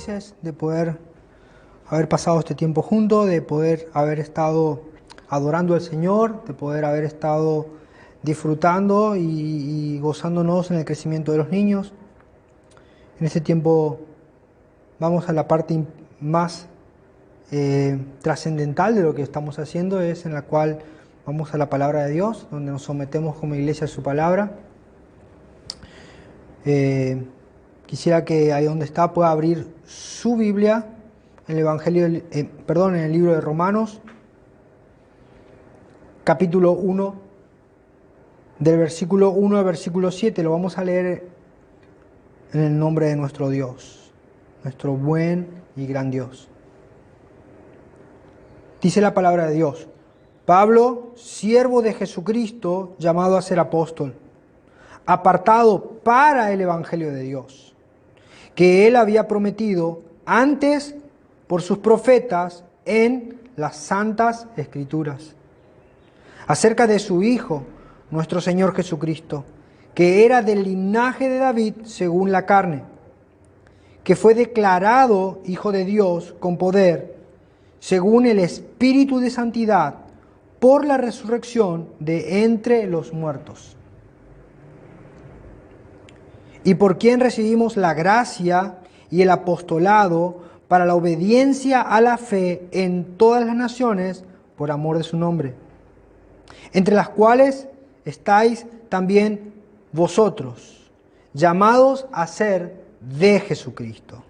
felices de poder haber pasado este tiempo juntos, de poder haber estado adorando al Señor, de poder haber estado disfrutando y gozándonos en el crecimiento de los niños. En este tiempo vamos a la parte más trascendental de lo que estamos haciendo, es en la cual vamos a la palabra de Dios, donde nos sometemos como iglesia a su palabra. Quisiera que ahí donde está pueda abrir su Biblia en el Evangelio, en el libro de Romanos, capítulo 1, del versículo 1 al versículo 7. Lo vamos a leer en el nombre de nuestro Dios, nuestro buen y gran Dios. Dice la palabra de Dios: Pablo, siervo de Jesucristo, llamado a ser apóstol, apartado para el Evangelio de Dios, que él había prometido antes por sus profetas en las santas Escrituras, acerca de su Hijo, nuestro Señor Jesucristo, que era del linaje de David según la carne, que fue declarado Hijo de Dios con poder, según el Espíritu de Santidad, por la resurrección de entre los muertos, y por quien recibimos la gracia y el apostolado para la obediencia a la fe en todas las naciones por amor de su nombre, entre las cuales estáis también vosotros, llamados a ser de Jesucristo.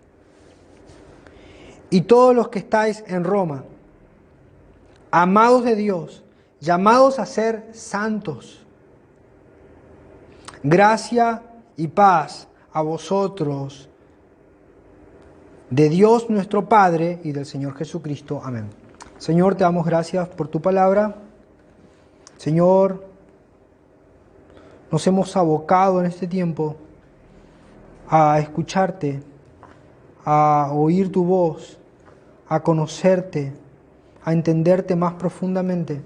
Y todos los que estáis en Roma, amados de Dios, llamados a ser santos. Gracia y paz a vosotros, de Dios nuestro Padre y del Señor Jesucristo. Amén. Señor, te damos gracias por tu palabra. Señor, nos hemos abocado en este tiempo a escucharte, a oír tu voz, a conocerte, a entenderte más profundamente.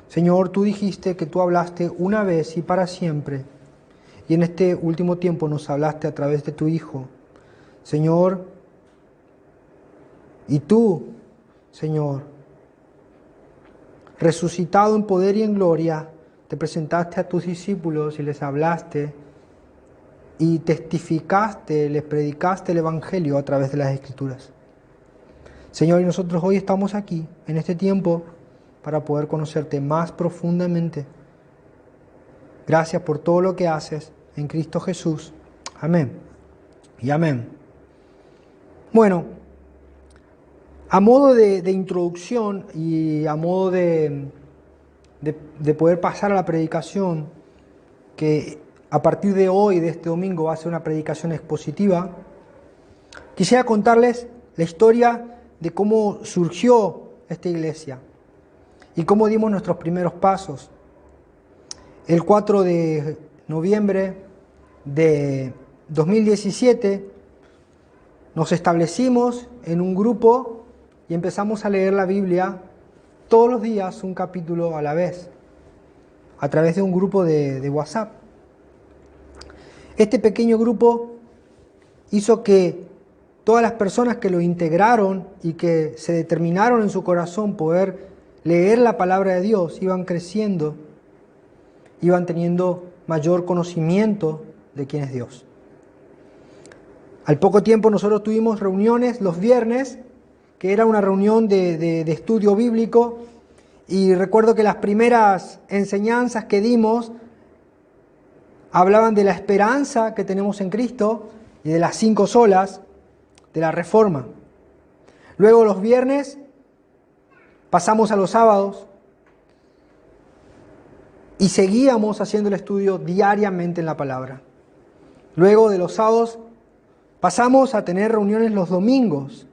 Señor, tú dijiste que tú hablaste una vez y para siempre, y en este último tiempo nos hablaste a través de tu Hijo. Señor, y tú, Señor, resucitado en poder y en gloria, te presentaste a tus discípulos y les hablaste y testificaste, les predicaste el Evangelio a través de las Escrituras. Señor, y nosotros hoy estamos aquí, en este tiempo, para poder conocerte más profundamente. Gracias por todo lo que haces en Cristo Jesús. Amén y amén. Bueno, a modo de introducción y a modo de poder pasar a la predicación, que a partir de hoy, de este domingo, va a ser una predicación expositiva, quisiera contarles la historia de cómo surgió esta iglesia y cómo dimos nuestros primeros pasos. El 4 de noviembre de 2017 nos establecimos en un grupo y empezamos a leer la Biblia todos los días, un capítulo a la vez, a través de un grupo de WhatsApp. Este pequeño grupo hizo que todas las personas que lo integraron y que se determinaron en su corazón poder leer la palabra de Dios iban creciendo, iban teniendo mayor conocimiento de quién es Dios. Al poco tiempo nosotros tuvimos reuniones los viernes, que era una reunión de estudio bíblico, y recuerdo que las primeras enseñanzas que dimos hablaban de la esperanza que tenemos en Cristo y de las 5 solas de la Reforma. Luego los viernes pasamos a los sábados y seguíamos haciendo el estudio diariamente en la palabra. Luego de los sábados pasamos a tener reuniones los domingos,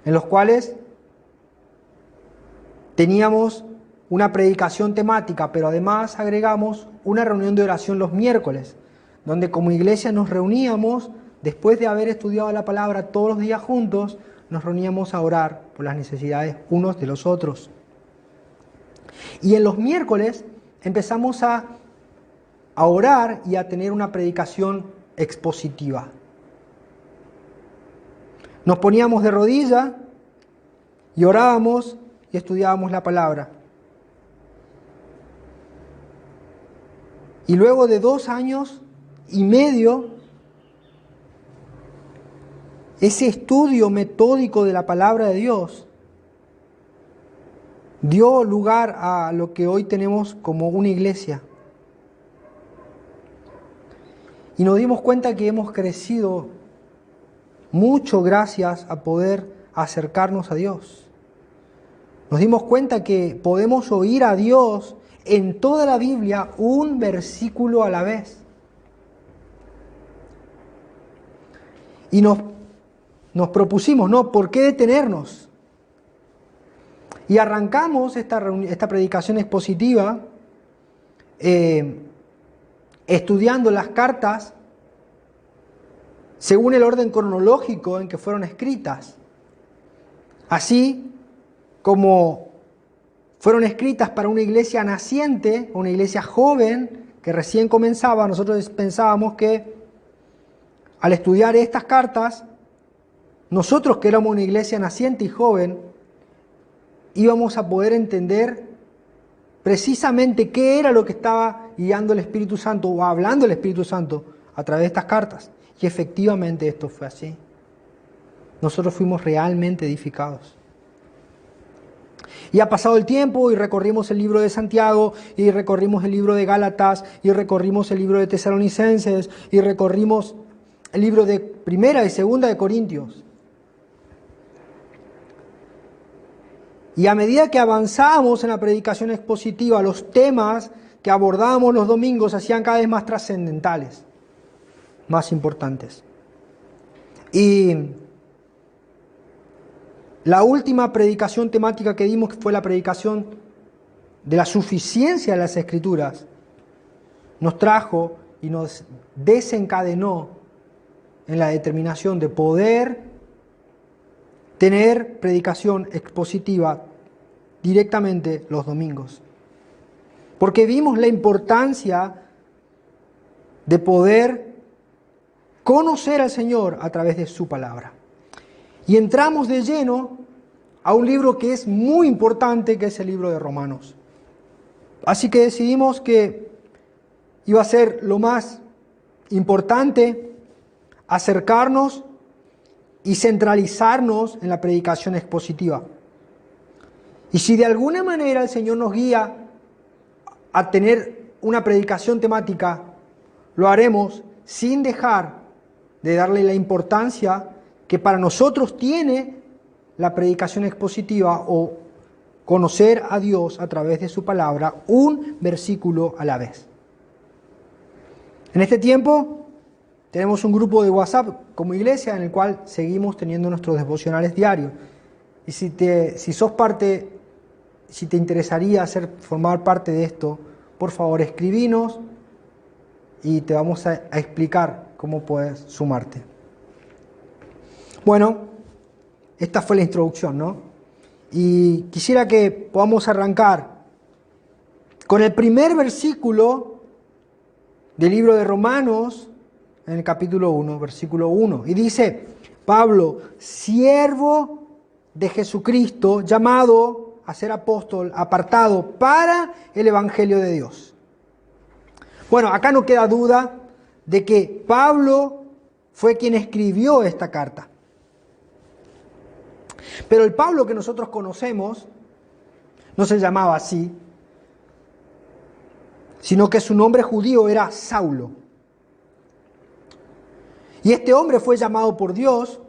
en los cuales teníamos una predicación temática, pero además agregamos una reunión de oración los miércoles, donde como iglesia nos reuníamos, después de haber estudiado la palabra todos los días juntos, nos reuníamos a orar por las necesidades unos de los otros. Y en los miércoles empezamos a orar y a tener una predicación expositiva. Nos poníamos de rodillas y orábamos y estudiábamos la palabra. Y luego de 2 años y medio, ese estudio metódico de la palabra de Dios dio lugar a lo que hoy tenemos como una iglesia. Y nos dimos cuenta que hemos crecido mucho gracias a poder acercarnos a Dios. Nos dimos cuenta que podemos oír a Dios en toda la Biblia un versículo a la vez. Y nos propusimos, ¿no? ¿Por qué detenernos? Y arrancamos esta predicación expositiva estudiando las cartas según el orden cronológico en que fueron escritas. Así como fueron escritas para una iglesia naciente, una iglesia joven que recién comenzaba, nosotros pensábamos que al estudiar estas cartas, nosotros que éramos una iglesia naciente y joven, íbamos a poder entender precisamente qué era lo que estaba guiando el Espíritu Santo o hablando el Espíritu Santo a través de estas cartas. Y efectivamente esto fue así. Nosotros fuimos realmente edificados. Y ha pasado el tiempo y recorrimos el libro de Santiago, y recorrimos el libro de Gálatas, y recorrimos el libro de Tesalonicenses, y recorrimos el libro de Primera y Segunda de Corintios. Y a medida que avanzábamos en la predicación expositiva, los temas que abordábamos los domingos se hacían cada vez más trascendentales, más importantes. Y la última predicación temática que dimos fue la predicación de la suficiencia de las Escrituras. Nos trajo y nos desencadenó en la determinación de poder tener predicación expositiva directamente los domingos. Porque vimos la importancia de poder conocer al Señor a través de su palabra. Y entramos de lleno a un libro que es muy importante, que es el libro de Romanos. Así que decidimos que iba a ser lo más importante acercarnos y centralizarnos en la predicación expositiva. Y si de alguna manera el Señor nos guía a tener una predicación temática, lo haremos sin dejar de darle la importancia que para nosotros tiene la predicación expositiva o conocer a Dios a través de su palabra, un versículo a la vez. En este tiempo tenemos un grupo de WhatsApp como iglesia en el cual seguimos teniendo nuestros devocionales diarios. Y si sos parte, si te interesaría formar parte de esto, por favor escribinos y te vamos a explicar cómo puedes sumarte. Bueno, esta fue la introducción, ¿no? Y quisiera que podamos arrancar con el primer versículo del libro de Romanos, en el capítulo 1, versículo 1. Y dice, Pablo, siervo de Jesucristo, llamado a ser apóstol, apartado para el Evangelio de Dios. Bueno, acá no queda duda de que Pablo fue quien escribió esta carta. Pero el Pablo que nosotros conocemos no se llamaba así, sino que su nombre judío era Saulo. Y este hombre fue llamado por Dios,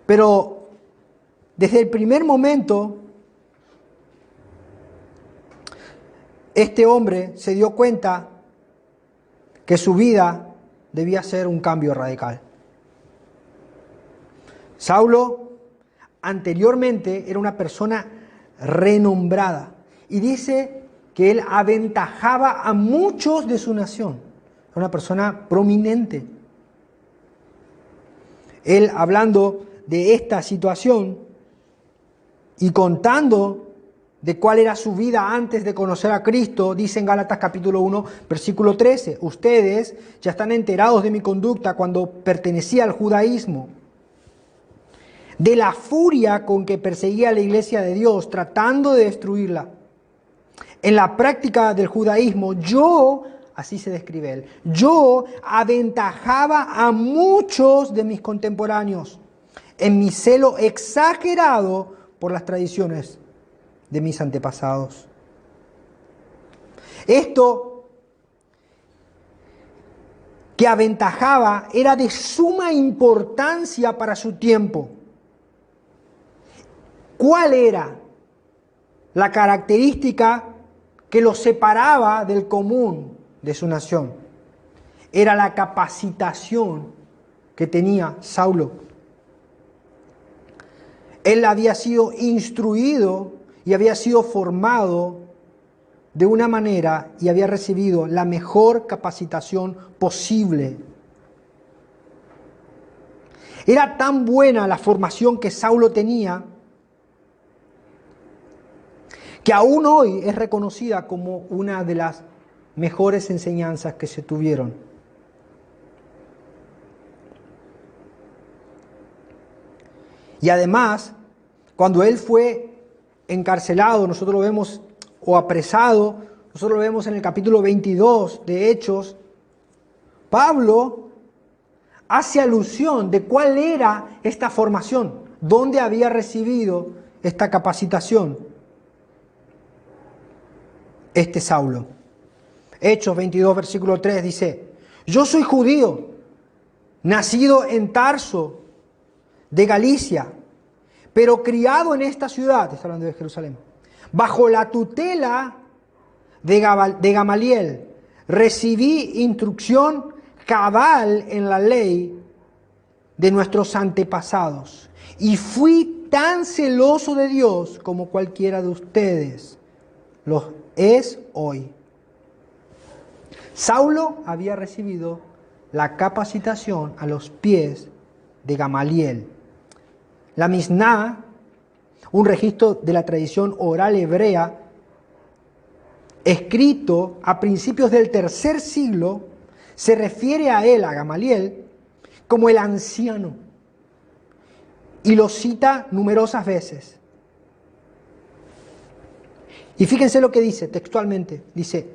pero desde el primer momento, este hombre se dio cuenta que su vida debía ser un cambio radical. Saulo anteriormente era una persona renombrada y dice que él aventajaba a muchos de su nación. Era una persona prominente. Él, hablando de esta situación y contando de cuál era su vida antes de conocer a Cristo, dice en Gálatas capítulo 1, versículo 13, ustedes ya están enterados de mi conducta cuando pertenecía al judaísmo. de la furia con que perseguía a la iglesia de Dios, tratando de destruirla. En la práctica del judaísmo, así se describe él, yo aventajaba a muchos de mis contemporáneos en mi celo exagerado por las tradiciones de mis antepasados. Esto que aventajaba era de suma importancia para su tiempo. ¿Cuál era la característica que los separaba del común de su nación? Era la capacitación que tenía Saulo. Él había sido instruido y había sido formado de una manera y había recibido la mejor capacitación posible. Era tan buena la formación que Saulo tenía que aún hoy es reconocida como una de las mejores enseñanzas que se tuvieron. Y además, cuando él fue encarcelado, nosotros lo vemos, o apresado, nosotros lo vemos en el capítulo 22 de Hechos, Pablo hace alusión de cuál era esta formación, dónde había recibido esta capacitación este Saulo. Hechos 22, versículo 3 dice: yo soy judío, nacido en Tarso, de Galicia, pero criado en esta ciudad, está hablando de Jerusalén, bajo la tutela de Gamaliel, recibí instrucción cabal en la ley de nuestros antepasados y fui tan celoso de Dios como cualquiera de ustedes lo es hoy. Saulo había recibido la capacitación a los pies de Gamaliel. La Misná, un registro de la tradición oral hebrea, escrito a principios del tercer siglo, se refiere a él, a Gamaliel, como el anciano, y lo cita numerosas veces. Y fíjense lo que dice textualmente, dice: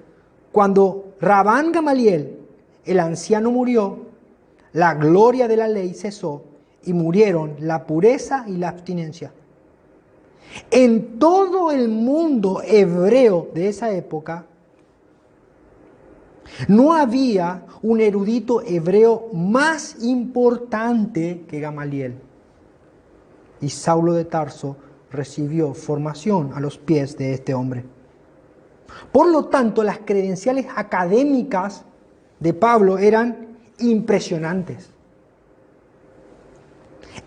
cuando Rabán Gamaliel, el anciano, murió, la gloria de la ley cesó y murieron la pureza y la abstinencia. En todo el mundo hebreo de esa época no había un erudito hebreo más importante que Gamaliel. Y Saulo de Tarso recibió formación a los pies de este hombre. Por lo tanto, las credenciales académicas de Pablo eran impresionantes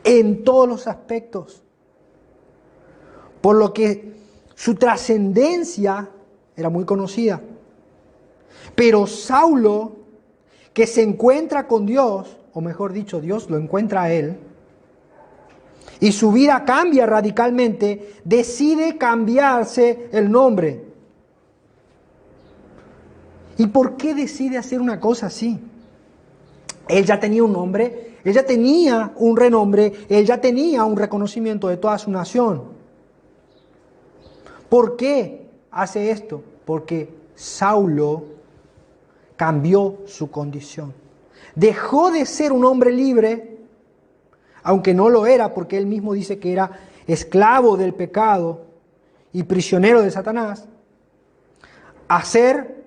en todos los aspectos, por lo que su trascendencia era muy conocida. Pero Saulo, que se encuentra con Dios, o mejor dicho, Dios lo encuentra a él, y su vida cambia radicalmente, decide cambiarse el nombre. ¿Y por qué decide hacer una cosa así? Él ya tenía un nombre, él ya tenía un renombre, él ya tenía un reconocimiento de toda su nación. ¿Por qué hace esto? Porque Saulo cambió su condición. Dejó de ser un hombre libre, aunque no lo era, porque él mismo dice que era esclavo del pecado y prisionero de Satanás, a ser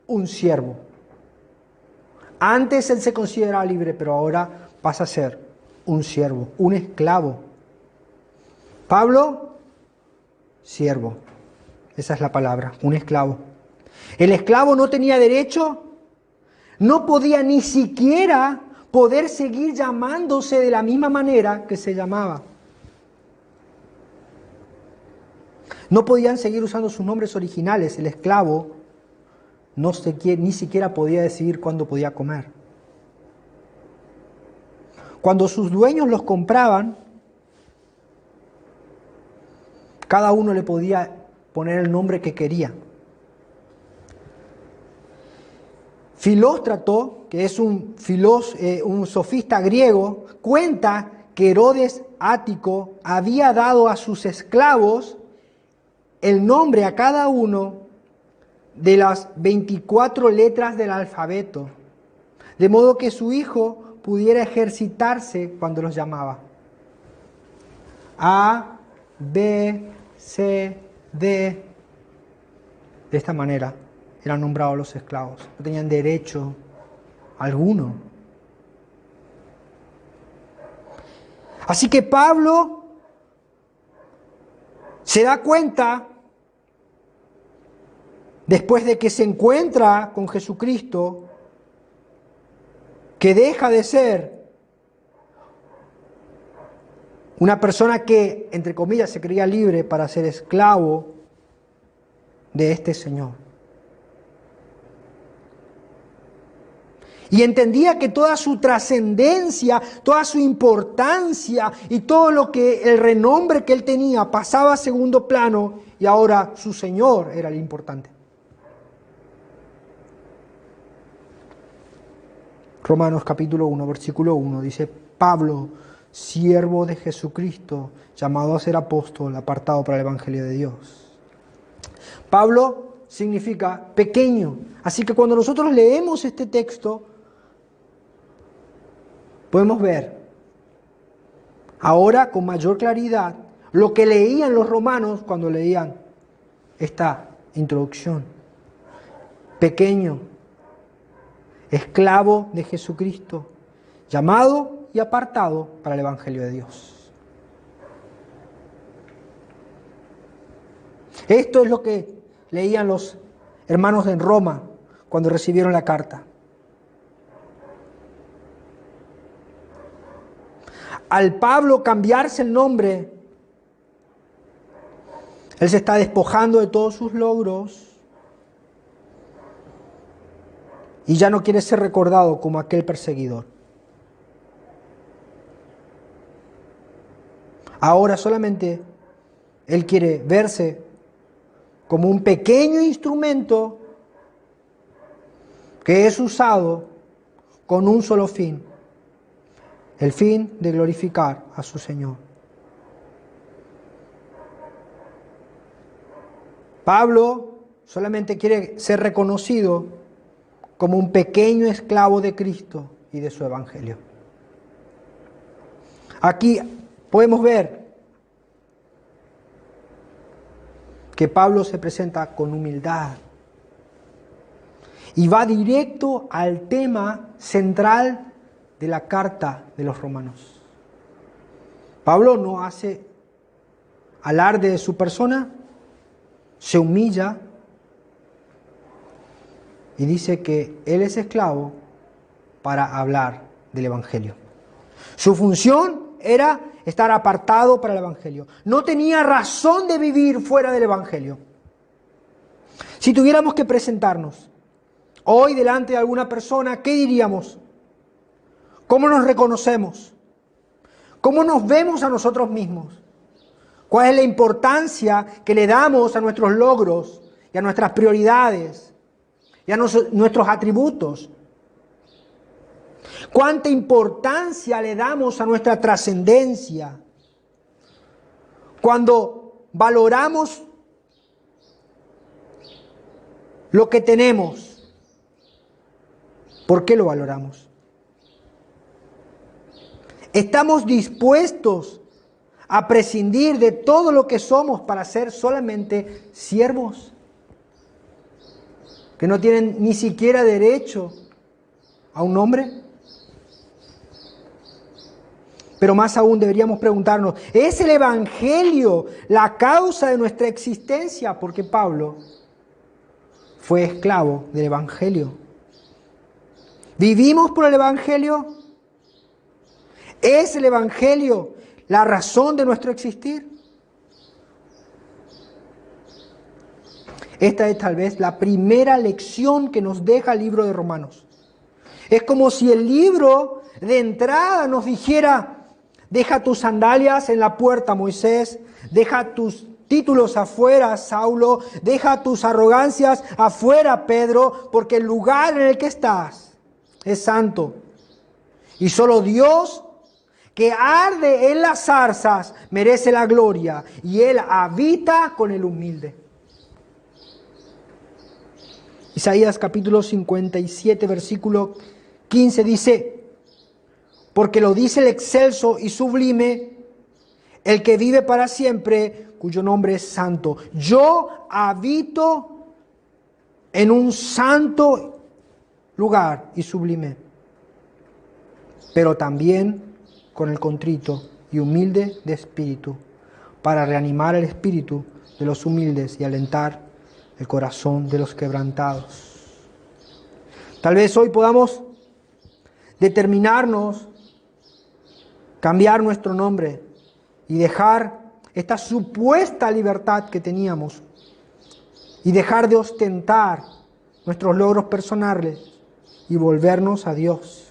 un siervo. Antes él se consideraba libre, pero ahora pasa a ser un siervo, un esclavo. Pablo, siervo. Esa es la palabra, un esclavo. El esclavo no tenía derecho, no podía ni siquiera poder seguir llamándose de la misma manera que se llamaba. No podían seguir usando sus nombres originales. El esclavo ni siquiera podía decidir cuándo podía comer. Cuando sus dueños los compraban, cada uno le podía poner el nombre que quería. Filóstrato, que es un sofista griego, cuenta que Herodes Ático había dado a sus esclavos el nombre a cada uno de las 24 letras del alfabeto, de modo que su hijo pudiera ejercitarse cuando los llamaba. A, B, C, D. De esta manera eran nombrados los esclavos. No tenían derecho alguno. Así que Pablo se da cuenta, después de que se encuentra con Jesucristo, que deja de ser una persona que, entre comillas, se creía libre para ser esclavo de este Señor. Y entendía que toda su trascendencia, toda su importancia y todo lo que el renombre que él tenía pasaba a segundo plano y ahora su Señor era el importante. Romanos capítulo 1, versículo 1 dice: Pablo, siervo de Jesucristo, llamado a ser apóstol, apartado para el Evangelio de Dios. Pablo significa pequeño. Así que cuando nosotros leemos este texto, podemos ver ahora con mayor claridad lo que leían los romanos cuando leían esta introducción. Pequeño, esclavo de Jesucristo, llamado y apartado para el Evangelio de Dios. Esto es lo que leían los hermanos en Roma cuando recibieron la carta. Al Pablo cambiarse el nombre, él se está despojando de todos sus logros y ya no quiere ser recordado como aquel perseguidor. Ahora solamente él quiere verse como un pequeño instrumento que es usado con un solo fin: el fin de glorificar a su Señor. Pablo solamente quiere ser reconocido como un pequeño esclavo de Cristo y de su Evangelio. Aquí podemos ver que Pablo se presenta con humildad y va directo al tema central de la carta de los romanos. Pablo no hace alarde de su persona, se humilla y dice que él es esclavo para hablar del Evangelio. Su función era estar apartado para el Evangelio. No tenía razón de vivir fuera del Evangelio. Si tuviéramos que presentarnos hoy delante de alguna persona, ¿qué diríamos? ¿Cómo nos reconocemos? ¿Cómo nos vemos a nosotros mismos? ¿Cuál es la importancia que le damos a nuestros logros y a nuestras prioridades y a nuestros atributos? ¿Cuánta importancia le damos a nuestra trascendencia? Cuando valoramos lo que tenemos, ¿por qué lo valoramos? ¿Estamos dispuestos a prescindir de todo lo que somos para ser solamente siervos que no tienen ni siquiera derecho a un nombre? Pero más aún deberíamos preguntarnos, ¿es el Evangelio la causa de nuestra existencia? Porque Pablo fue esclavo del Evangelio. ¿Vivimos por el Evangelio? ¿Es el Evangelio la razón de nuestro existir? Esta es tal vez la primera lección que nos deja el libro de Romanos. Es como si el libro de entrada nos dijera: deja tus sandalias en la puerta, Moisés, deja tus títulos afuera, Saulo, deja tus arrogancias afuera, Pedro, porque el lugar en el que estás es santo. Y solo Dios, que arde en las zarzas, merece la gloria, y Él habita con el humilde. Isaías capítulo 57, versículo 15 dice: porque lo dice el excelso y sublime, el que vive para siempre, cuyo nombre es santo. Yo habito en un santo lugar y sublime, pero también con el contrito y humilde de espíritu, para reanimar el espíritu de los humildes y alentar el corazón de los quebrantados. Tal vez hoy podamos determinarnos, cambiar nuestro nombre y dejar esta supuesta libertad que teníamos y dejar de ostentar nuestros logros personales y volvernos a Dios.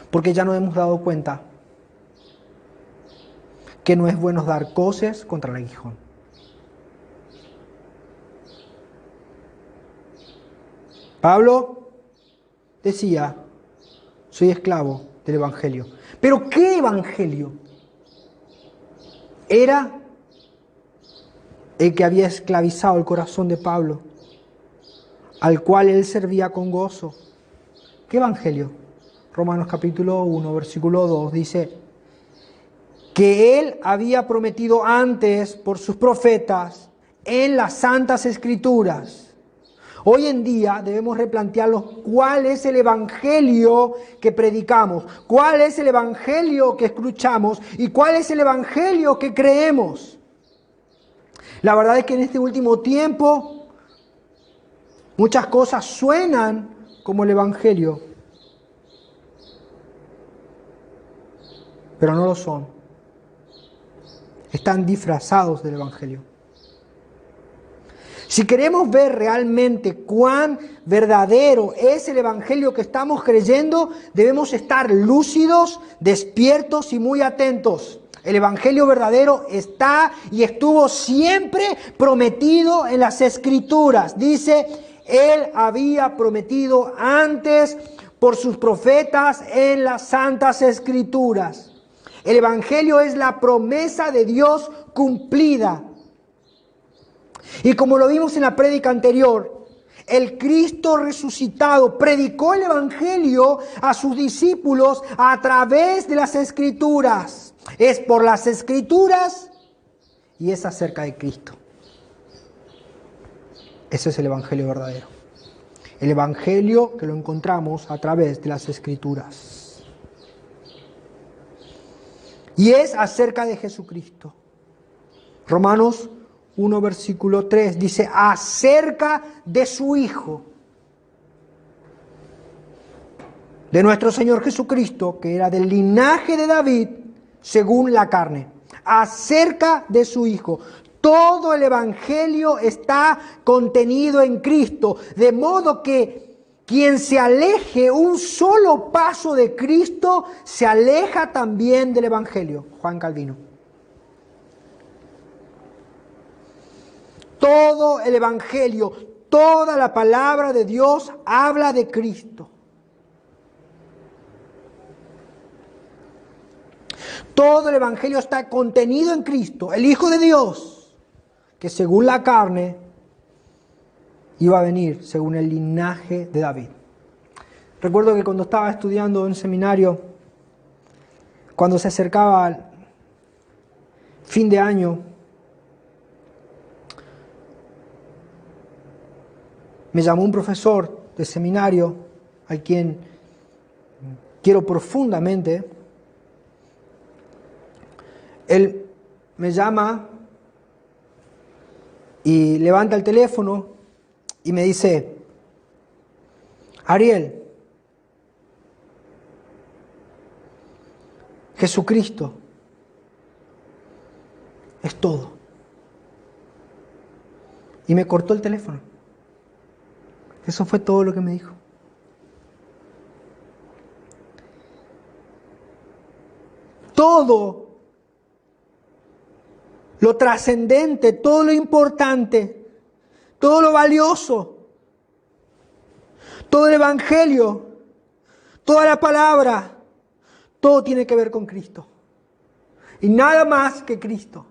Porque ya nos hemos dado cuenta que no es bueno dar coces contra el aguijón. Pablo decía: soy esclavo del Evangelio. ¿Pero qué Evangelio? Era el que había esclavizado el corazón de Pablo, al cual él servía con gozo. ¿Qué Evangelio? Romanos capítulo 1, versículo 2 dice que él había prometido antes por sus profetas en las santas escrituras. Hoy en día debemos replantearnos cuál es el evangelio que predicamos, cuál es el evangelio que escuchamos y cuál es el evangelio que creemos. La verdad es que en este último tiempo muchas cosas suenan como el evangelio, pero no lo son. Están disfrazados del evangelio. Si queremos ver realmente cuán verdadero es el evangelio que estamos creyendo, debemos estar lúcidos, despiertos y muy atentos. El evangelio verdadero está y estuvo siempre prometido en las escrituras. Dice, él había prometido antes por sus profetas en las santas escrituras. El evangelio es la promesa de Dios cumplida. Y como lo vimos en la prédica anterior, el Cristo resucitado predicó el evangelio a sus discípulos a través de las escrituras. Es por las escrituras y es acerca de Cristo. Ese es el evangelio verdadero. El evangelio que lo encontramos a través de las escrituras. Y es acerca de Jesucristo. Romanos 1, versículo 3 dice, acerca de su Hijo, de nuestro Señor Jesucristo, que era del linaje de David, según la carne. Acerca de su Hijo. Todo el evangelio está contenido en Cristo, de modo que quien se aleje un solo paso de Cristo, se aleja también del evangelio. Juan Calvino. Todo el evangelio, toda la palabra de Dios habla de Cristo. Todo el evangelio está contenido en Cristo, el Hijo de Dios, que según la carne iba a venir según el linaje de David. Recuerdo que cuando estaba estudiando en seminario, cuando se acercaba al fin de año, me llamó un profesor de seminario, al quien quiero profundamente. Él me llama y levanta el teléfono y me dice, Ariel, Jesucristo es todo. Y me cortó el teléfono. Eso fue todo lo que me dijo. Todo lo trascendente, todo lo importante, todo lo valioso, todo el evangelio Toda la palabra, todo tiene que ver con Cristo. Y nada más que Cristo.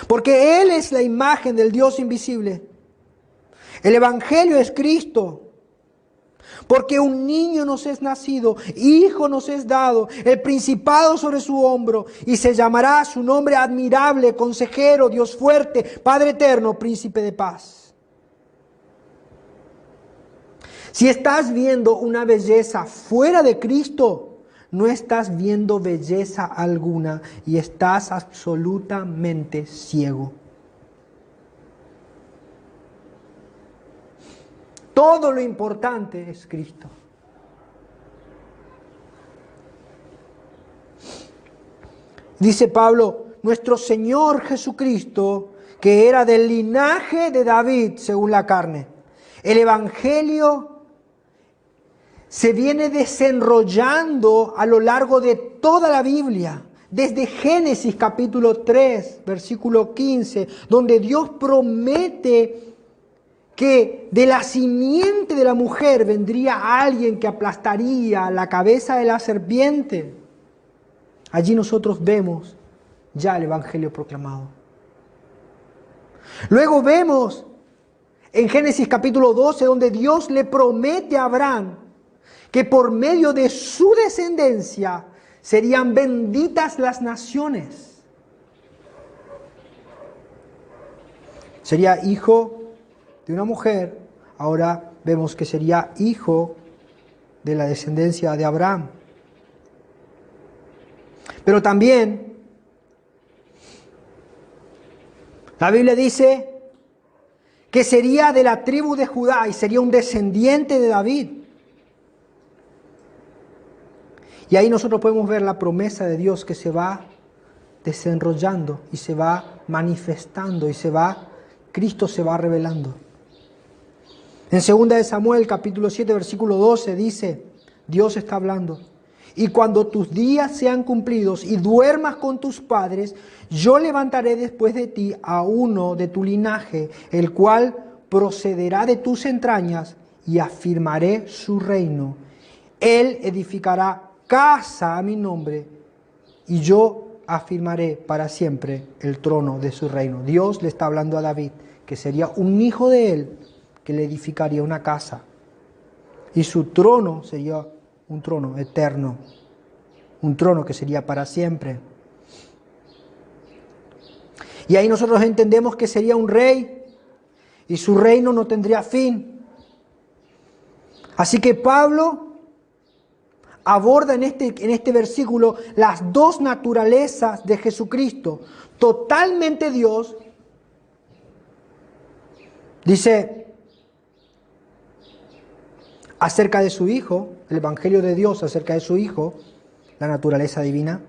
Porque Él es la imagen del Dios invisible. El Evangelio es Cristo. Porque un niño nos es nacido, hijo nos es dado, el principado sobre su hombro, y se llamará su nombre admirable, consejero, Dios fuerte, Padre eterno, príncipe de paz. Si estás viendo una belleza fuera de Cristo, no estás viendo belleza alguna y estás absolutamente ciego. Todo lo importante es Cristo. Dice Pablo, nuestro Señor Jesucristo, que era del linaje de David según la carne. El Evangelio se viene desenrollando a lo largo de toda la Biblia. Desde Génesis capítulo 3, versículo 15, donde Dios promete que de la simiente de la mujer vendría alguien que aplastaría la cabeza de la serpiente. Allí nosotros vemos ya el Evangelio proclamado. Luego vemos en Génesis capítulo 12, donde Dios le promete a Abraham que por medio de su descendencia serían benditas las naciones. Sería hijo de una mujer, ahora vemos que sería hijo de la descendencia de Abraham. Pero también la Biblia dice que sería de la tribu de Judá y sería un descendiente de David. Y ahí nosotros podemos ver la promesa de Dios que se va desenrollando y se va manifestando y Cristo se va revelando. En 2 de Samuel capítulo 7 versículo 12 dice, Dios está hablando, y cuando tus días sean cumplidos y duermas con tus padres, yo levantaré después de ti a uno de tu linaje, el cual procederá de tus entrañas y afirmaré su reino. Él edificará casa a mi nombre y yo afirmaré para siempre el trono de su reino. Dios le está hablando a David que sería un hijo de él que le edificaría una casa y su trono sería un trono eterno, un trono que sería para siempre. Y ahí nosotros entendemos que sería un rey y su reino no tendría fin. Así que Pablo aborda en este versículo las dos naturalezas de Jesucristo, totalmente Dios. Dice acerca de su Hijo, el Evangelio de Dios acerca de su Hijo, la naturaleza divina,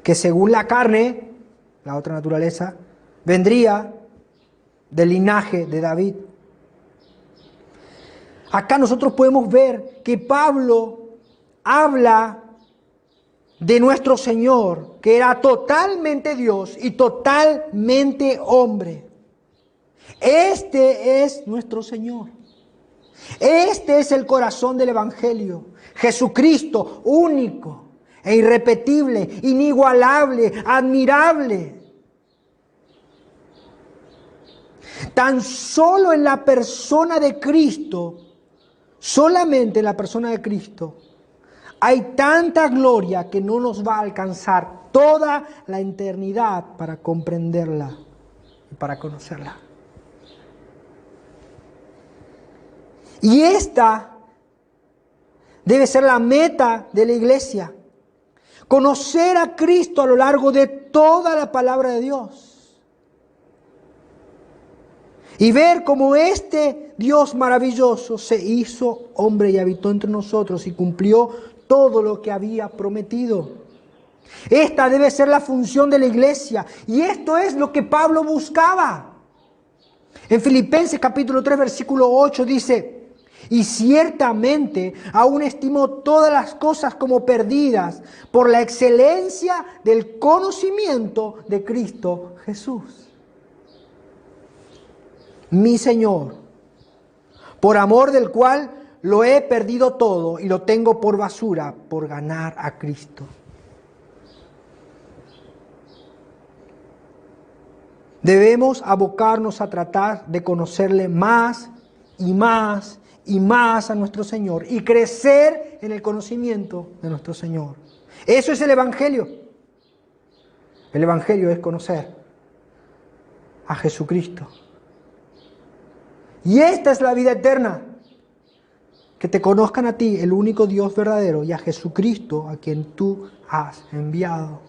que según la carne, la otra naturaleza, vendría del linaje de David. Acá nosotros podemos ver que Pablo habla de nuestro Señor, que era totalmente Dios y totalmente hombre. Este es nuestro Señor. Este es el corazón del Evangelio. Jesucristo, único e irrepetible, inigualable, admirable. Tan solo en la persona de Cristo, solamente en la persona de Cristo, hay tanta gloria que no nos va a alcanzar toda la eternidad para comprenderla y para conocerla. Y esta debe ser la meta de la iglesia. Conocer a Cristo a lo largo de toda la palabra de Dios. Y ver cómo este Dios maravilloso se hizo hombre y habitó entre nosotros y cumplió todo lo que había prometido. Esta debe ser la función de la iglesia. Y esto es lo que Pablo buscaba. En Filipenses capítulo 3 versículo 8 dice: y ciertamente aún estimo todas las cosas como perdidas por la excelencia del conocimiento de Cristo Jesús, mi Señor, por amor del cual lo he perdido todo y lo tengo por basura por ganar a Cristo. Debemos abocarnos a tratar de conocerle más y más y más a nuestro Señor y crecer en el conocimiento de nuestro Señor. Eso es el Evangelio. El Evangelio es conocer a Jesucristo. Y esta es la vida eterna. Que te conozcan a ti, el único Dios verdadero, y a Jesucristo, a quien tú has enviado.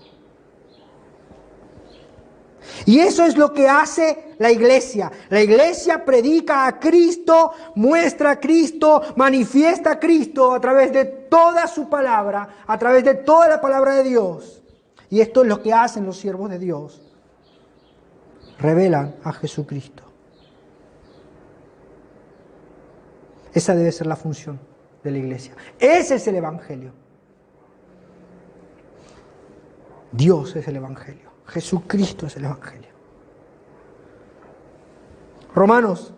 Y eso es lo que hace la iglesia. La iglesia predica a Cristo, muestra a Cristo, manifiesta a Cristo a través de toda su palabra, a través de toda la palabra de Dios. Y esto es lo que hacen los siervos de Dios. Revelan a Jesucristo. Esa debe ser la función de la iglesia. Ese es el Evangelio. Dios es el Evangelio. Jesucristo es el Evangelio. Romanos,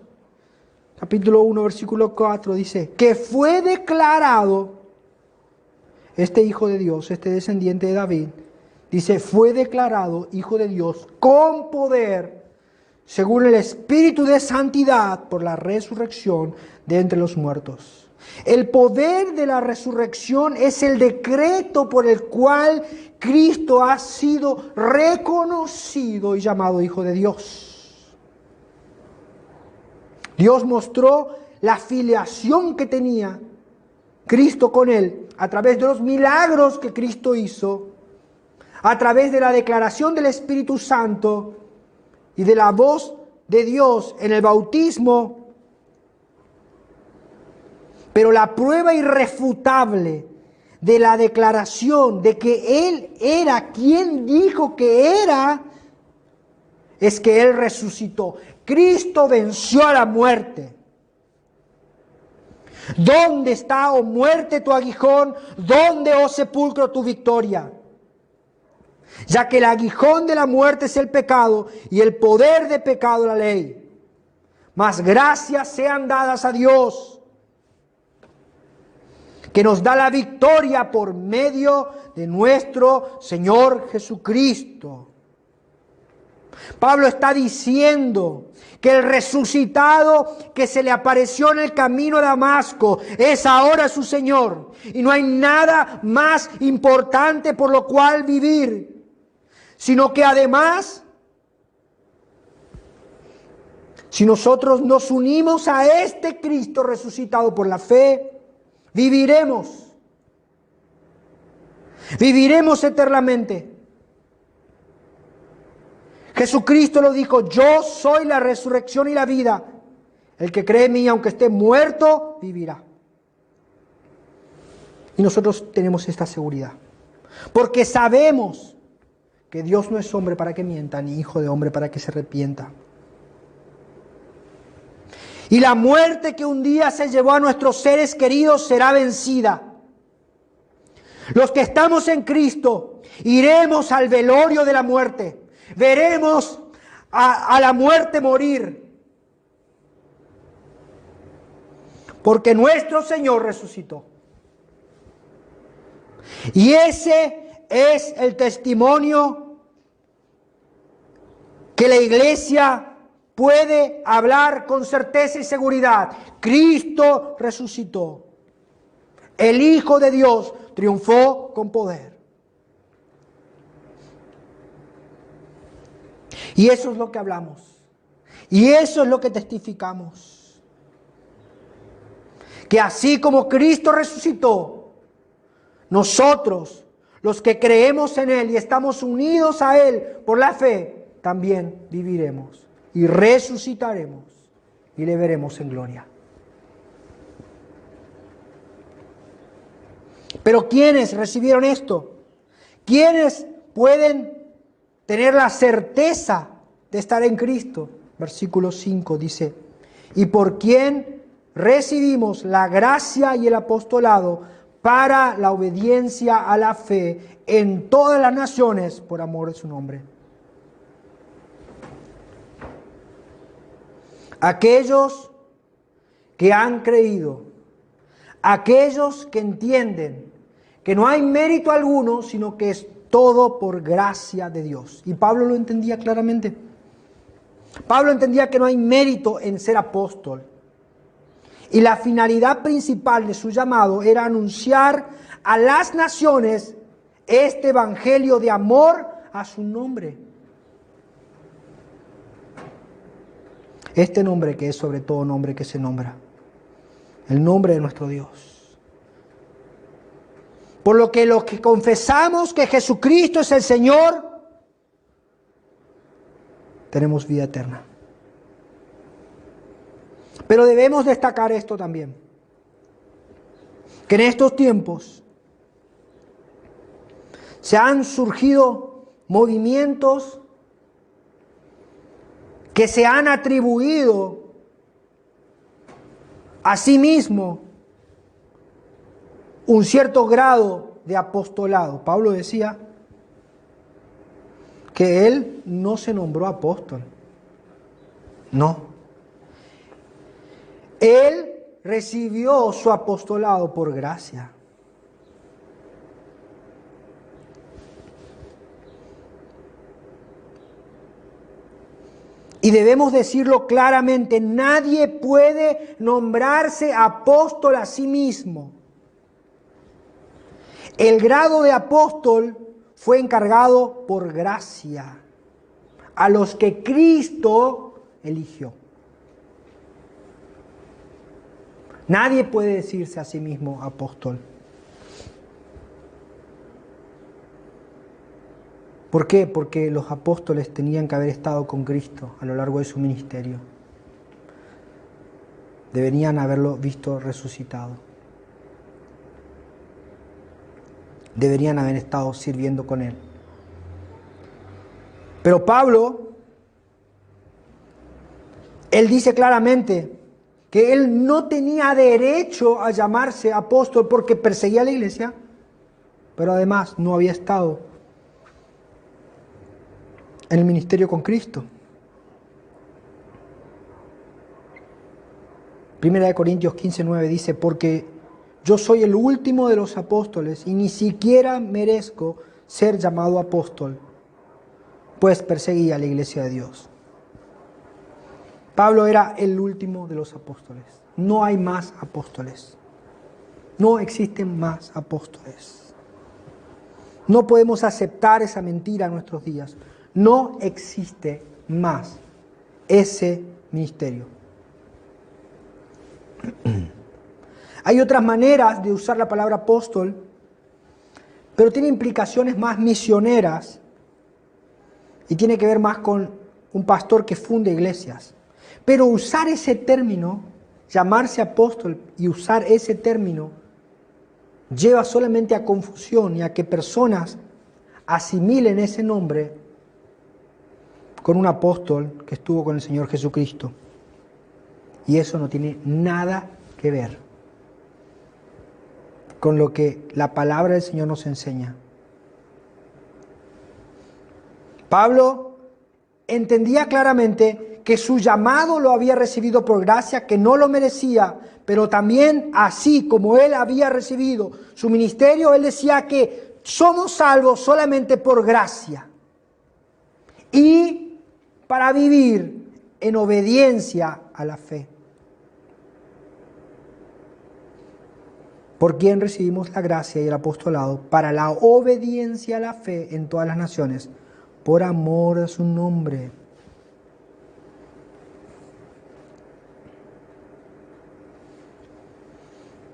capítulo 1, versículo 4 dice, que fue declarado, este Hijo de Dios, este descendiente de David, dice, fue declarado Hijo de Dios con poder, según el Espíritu de Santidad, por la resurrección de entre los muertos. El poder de la resurrección es el decreto por el cual Cristo ha sido reconocido y llamado Hijo de Dios. Dios mostró la filiación que tenía Cristo con Él a través de los milagros que Cristo hizo, a través de la declaración del Espíritu Santo y de la voz de Dios en el bautismo. Pero la prueba irrefutable de la declaración de que Él era quien dijo que era, es que Él resucitó. Cristo venció a la muerte. ¿Dónde está, oh muerte, tu aguijón? ¿Dónde, oh sepulcro, tu victoria? Ya que el aguijón de la muerte es el pecado y el poder de pecado la ley. Mas gracias sean dadas a Dios, que nos da la victoria por medio de nuestro Señor Jesucristo. Pablo está diciendo que el resucitado que se le apareció en el camino a Damasco es ahora su Señor. Y no hay nada más importante por lo cual vivir, sino que además, si nosotros nos unimos a este Cristo resucitado por la fe, viviremos eternamente. Jesucristo lo dijo, yo soy la resurrección y la vida. El que cree en mí, aunque esté muerto, vivirá. Y nosotros tenemos esta seguridad, porque sabemos que Dios no es hombre para que mienta, ni hijo de hombre para que se arrepienta. Y la muerte que un día se llevó a nuestros seres queridos será vencida. Los que estamos en Cristo iremos al velorio de la muerte. Veremos a la muerte morir. Porque nuestro Señor resucitó. Y ese es el testimonio que la iglesia puede hablar con certeza y seguridad. Cristo resucitó. El Hijo de Dios triunfó con poder. Y eso es lo que hablamos. Y eso es lo que testificamos. Que así como Cristo resucitó, nosotros, los que creemos en Él y estamos unidos a Él por la fe, también viviremos y resucitaremos y le veremos en gloria. Pero ¿quiénes recibieron esto? ¿Quiénes pueden tener la certeza de estar en Cristo? Versículo 5 dice, y por quien recibimos la gracia y el apostolado para la obediencia a la fe en todas las naciones por amor de su nombre. Aquellos que han creído, aquellos que entienden que no hay mérito alguno, sino que es todo por gracia de Dios. Y Pablo lo entendía claramente. Pablo entendía que no hay mérito en ser apóstol. Y la finalidad principal de su llamado era anunciar a las naciones este evangelio de amor a su nombre. Este nombre que es sobre todo nombre que se nombra. El nombre de nuestro Dios. Por lo que los que confesamos que Jesucristo es el Señor, tenemos vida eterna. Pero debemos destacar esto también, que en estos tiempos se han surgido movimientos que se han atribuido a sí mismo un cierto grado de apostolado. Pablo decía que él no se nombró apóstol. No. Él recibió su apostolado por gracia. Y debemos decirlo claramente, nadie puede nombrarse apóstol a sí mismo. El grado de apóstol fue encargado por gracia a los que Cristo eligió. Nadie puede decirse a sí mismo apóstol. ¿Por qué? Porque los apóstoles tenían que haber estado con Cristo a lo largo de su ministerio. Deberían haberlo visto resucitado. Deberían haber estado sirviendo con Él. Pero Pablo, él dice claramente que él no tenía derecho a llamarse apóstol porque perseguía a la iglesia, pero además no había estado en el ministerio con Cristo. 1 Corintios 15:9 dice, porque yo soy el último de los apóstoles y ni siquiera merezco ser llamado apóstol, pues perseguía a la iglesia de Dios. Pablo era el último de los apóstoles. No hay más apóstoles. No existen más apóstoles. No podemos aceptar esa mentira en nuestros días. No existe más ese ministerio. Hay otras maneras de usar la palabra apóstol, pero tiene implicaciones más misioneras y tiene que ver más con un pastor que funde iglesias. Pero usar ese término, llamarse apóstol y usar ese término, lleva solamente a confusión y a que personas asimilen ese nombre con un apóstol que estuvo con el Señor Jesucristo. Y eso no tiene nada que ver con lo que la palabra del Señor nos enseña. Pablo entendía claramente que su llamado lo había recibido por gracia, que no lo merecía, pero también así como él había recibido su ministerio, él decía que somos salvos solamente por gracia y para vivir en obediencia a la fe. Por quien recibimos la gracia y el apostolado para la obediencia a la fe en todas las naciones, por amor a su nombre.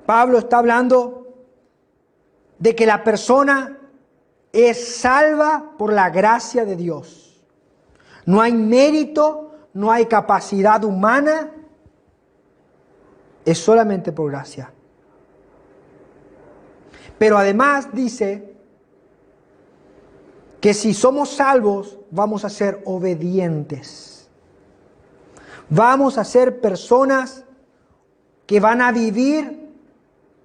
Pablo está hablando de que la persona es salva por la gracia de Dios. No hay mérito, no hay capacidad humana, es solamente por gracia. Pero además dice que si somos salvos, vamos a ser obedientes. Vamos a ser personas que van a vivir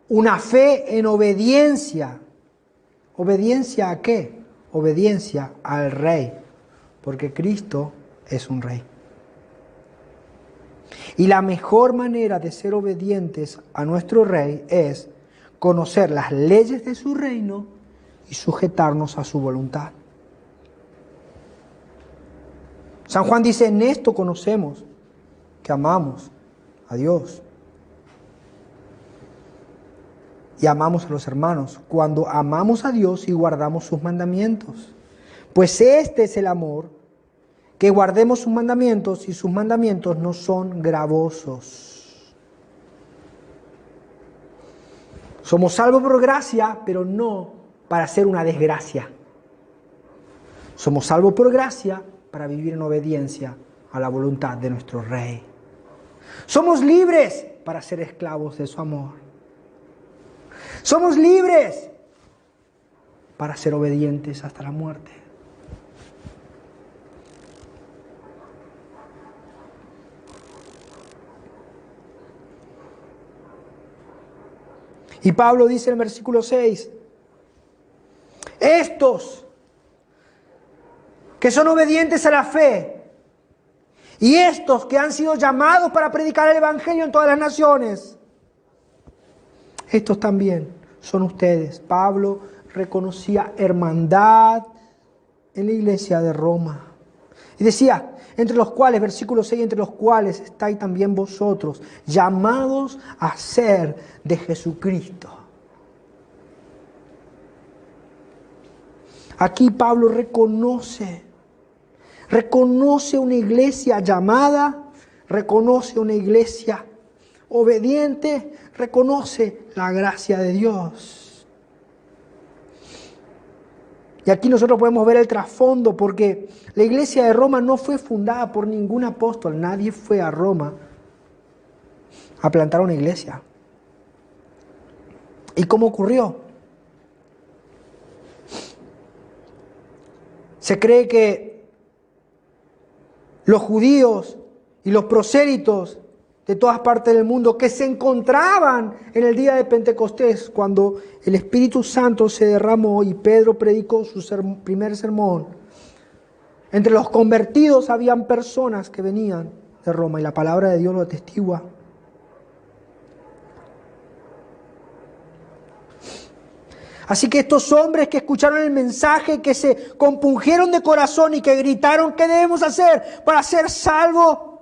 una fe en obediencia. ¿Obediencia a qué? Obediencia al Rey, porque Cristo es un Rey. Y la mejor manera de ser obedientes a nuestro Rey es conocer las leyes de su reino y sujetarnos a su voluntad. San Juan dice, en esto conocemos que amamos a Dios y amamos a los hermanos, cuando amamos a Dios y guardamos sus mandamientos. Pues este es el amor, que guardemos sus mandamientos, y sus mandamientos no son gravosos. Somos salvos por gracia, pero no para hacer una desgracia. Somos salvos por gracia para vivir en obediencia a la voluntad de nuestro Rey. Somos libres para ser esclavos de su amor. Somos libres para ser obedientes hasta la muerte. Y Pablo dice en el versículo 6, estos que son obedientes a la fe y estos que han sido llamados para predicar el Evangelio en todas las naciones, estos también son ustedes. Pablo reconocía hermandad en la iglesia de Roma. Y decía, entre los cuales, versículo 6, entre los cuales estáis también vosotros, llamados a ser de Jesucristo. Aquí Pablo reconoce una iglesia llamada, reconoce una iglesia obediente, reconoce la gracia de Dios. Y aquí nosotros podemos ver el trasfondo, porque la iglesia de Roma no fue fundada por ningún apóstol. Nadie fue a Roma a plantar una iglesia. ¿Y cómo ocurrió? Se cree que los judíos y los prosélitos de todas partes del mundo que se encontraban en el día de Pentecostés, cuando el Espíritu Santo se derramó y Pedro predicó su primer sermón. Entre los convertidos habían personas que venían de Roma y la palabra de Dios lo atestigua. Así que estos hombres que escucharon el mensaje, que se compungieron de corazón y que gritaron, ¿qué debemos hacer para ser salvos?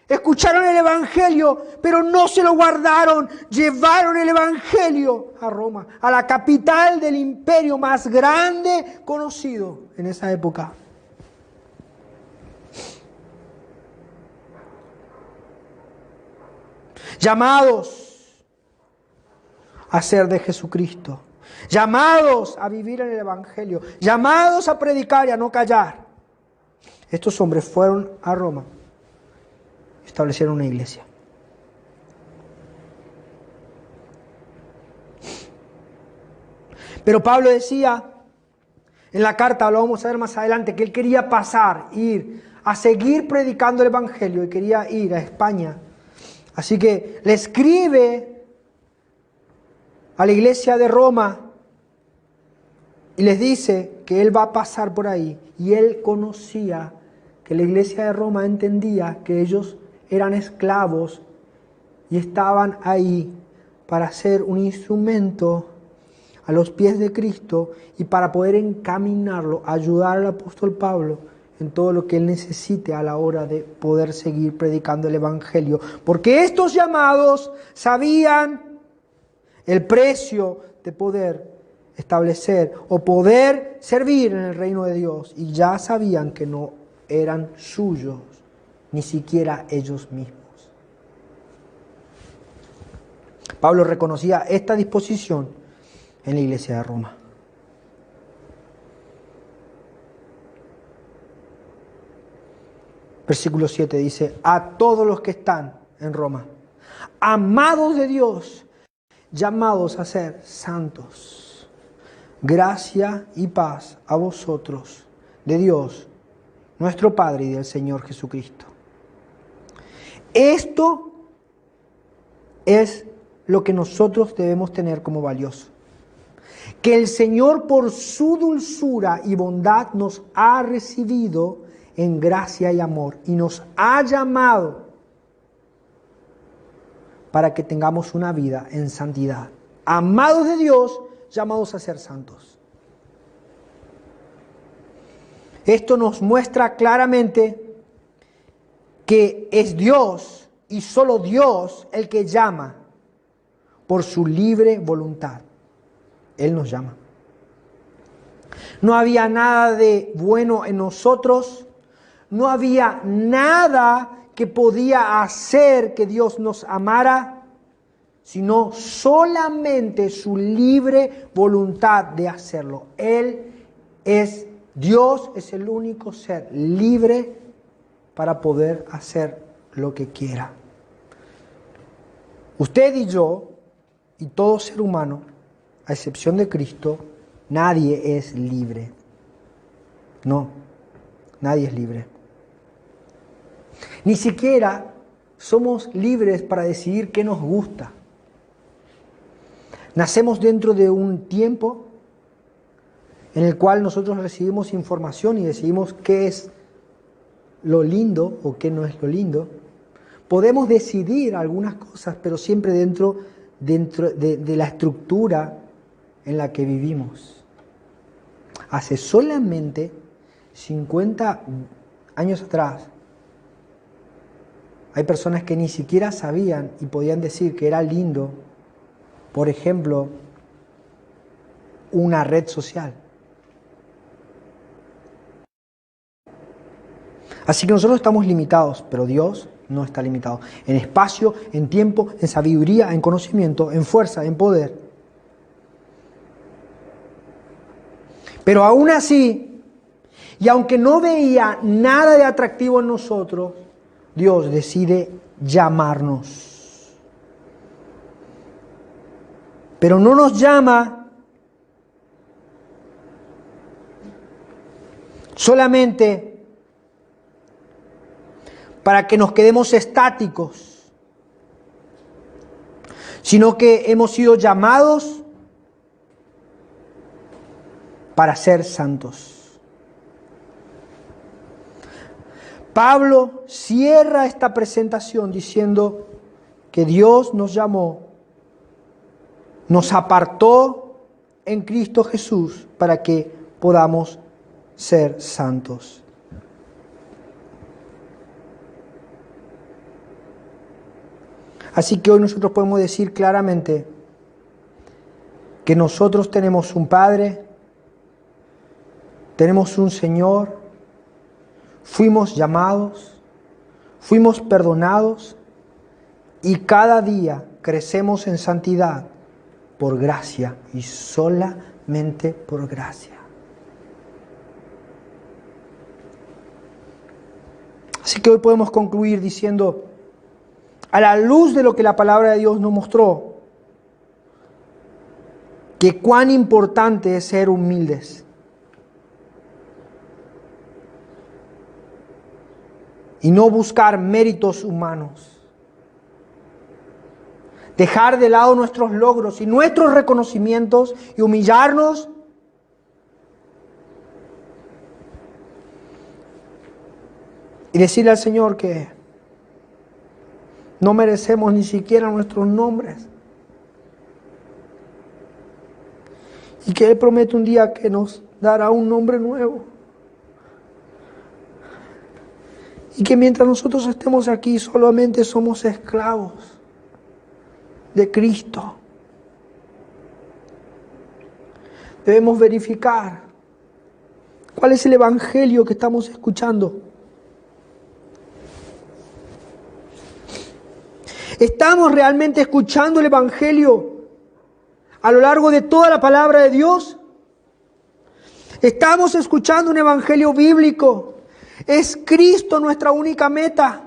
Escucharon el Evangelio, pero no se lo guardaron. Llevaron el Evangelio a Roma, a la capital del imperio más grande conocido en esa época. Llamados a ser de Jesucristo. Llamados a vivir en el Evangelio. Llamados a predicar y a no callar. Estos hombres fueron a Roma. Establecieron una iglesia. Pero Pablo decía en la carta, lo vamos a ver más adelante, que él quería pasar, ir a seguir predicando el Evangelio y quería ir a España. Así que le escribe a la iglesia de Roma y les dice que él va a pasar por ahí. Y él conocía que la iglesia de Roma entendía que ellos eran esclavos y estaban ahí para ser un instrumento a los pies de Cristo y para poder encaminarlo, ayudar al apóstol Pablo en todo lo que él necesite a la hora de poder seguir predicando el Evangelio. Porque estos llamados sabían el precio de poder establecer o poder servir en el reino de Dios y ya sabían que no eran suyos, ni siquiera ellos mismos. Pablo reconocía esta disposición en la iglesia de Roma. Versículo 7 dice, a todos los que están en Roma, amados de Dios, llamados a ser santos, gracia y paz a vosotros, de Dios, nuestro Padre y del Señor Jesucristo. Esto es lo que nosotros debemos tener como valioso. Que el Señor por su dulzura y bondad nos ha recibido en gracia y amor y nos ha llamado para que tengamos una vida en santidad. Amados de Dios, llamados a ser santos. Esto nos muestra claramente que es Dios y solo Dios el que llama por su libre voluntad. Él nos llama. No había nada de bueno en nosotros, no había nada que podía hacer que Dios nos amara, sino solamente su libre voluntad de hacerlo. Dios es el único ser libre para poder hacer lo que quiera. Usted y yo, y todo ser humano, a excepción de Cristo, nadie es libre. No, nadie es libre. Ni siquiera somos libres para decidir qué nos gusta. Nacemos dentro de un tiempo en el cual nosotros recibimos información y decidimos qué es lo lindo o qué no es lo lindo. Podemos decidir algunas cosas, pero siempre dentro de la estructura en la que vivimos. Hace solamente 50 años atrás, hay personas que ni siquiera sabían y podían decir que era lindo, por ejemplo, una red social. Así que nosotros estamos limitados, pero Dios no está limitado. En espacio, en tiempo, en sabiduría, en conocimiento, en fuerza, en poder. Pero aún así, y aunque no veía nada de atractivo en nosotros, Dios decide llamarnos. Pero no nos llama solamente para que nos quedemos estáticos, sino que hemos sido llamados para ser santos. Pablo cierra esta presentación diciendo que Dios nos llamó, nos apartó en Cristo Jesús para que podamos ser santos. Así que hoy nosotros podemos decir claramente que nosotros tenemos un Padre, tenemos un Señor, fuimos llamados, fuimos perdonados y cada día crecemos en santidad por gracia y solamente por gracia. Así que hoy podemos concluir diciendo, a la luz de lo que la palabra de Dios nos mostró, que cuán importante es ser humildes. Y no buscar méritos humanos. Dejar de lado nuestros logros y nuestros reconocimientos y humillarnos. Y decirle al Señor que no merecemos ni siquiera nuestros nombres. Y que Él promete un día que nos dará un nombre nuevo. Y que mientras nosotros estemos aquí solamente somos esclavos de Cristo. Debemos verificar cuál es el evangelio que estamos escuchando. ¿Estamos realmente escuchando el evangelio a lo largo de toda la palabra de Dios? ¿Estamos escuchando un evangelio bíblico? ¿Es Cristo nuestra única meta?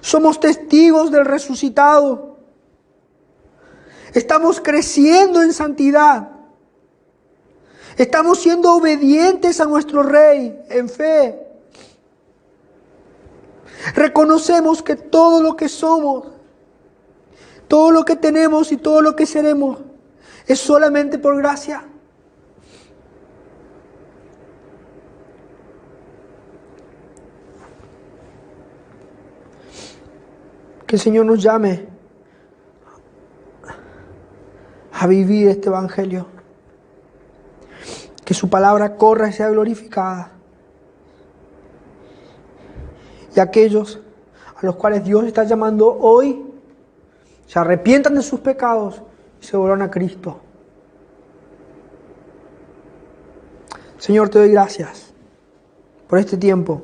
¿Somos testigos del resucitado? ¿Estamos creciendo en santidad? ¿Estamos siendo obedientes a nuestro Rey en fe? ¿Reconocemos que todo lo que somos, todo lo que tenemos y todo lo que seremos es solamente por gracia? Que el Señor nos llame a vivir este evangelio. Que su palabra corra y sea glorificada. Y aquellos a los cuales Dios está llamando hoy se arrepientan de sus pecados y se vuelvan a Cristo. Señor, te doy gracias por este tiempo.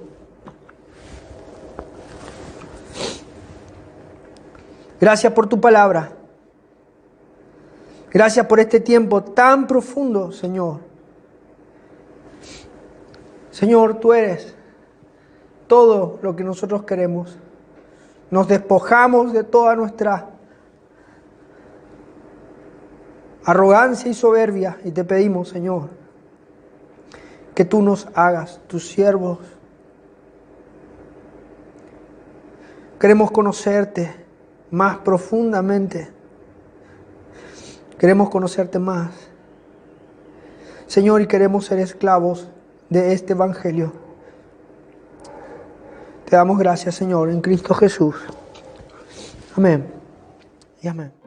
Gracias por tu palabra. Gracias por este tiempo tan profundo, Señor. Señor, tú eres todo lo que nosotros queremos. Nos despojamos de toda nuestra arrogancia y soberbia y te pedimos, Señor, que tú nos hagas tus siervos. Queremos conocerte más profundamente. Queremos conocerte más, Señor, y queremos ser esclavos de este evangelio. Te damos gracias, Señor, en Cristo Jesús. Amén y amén.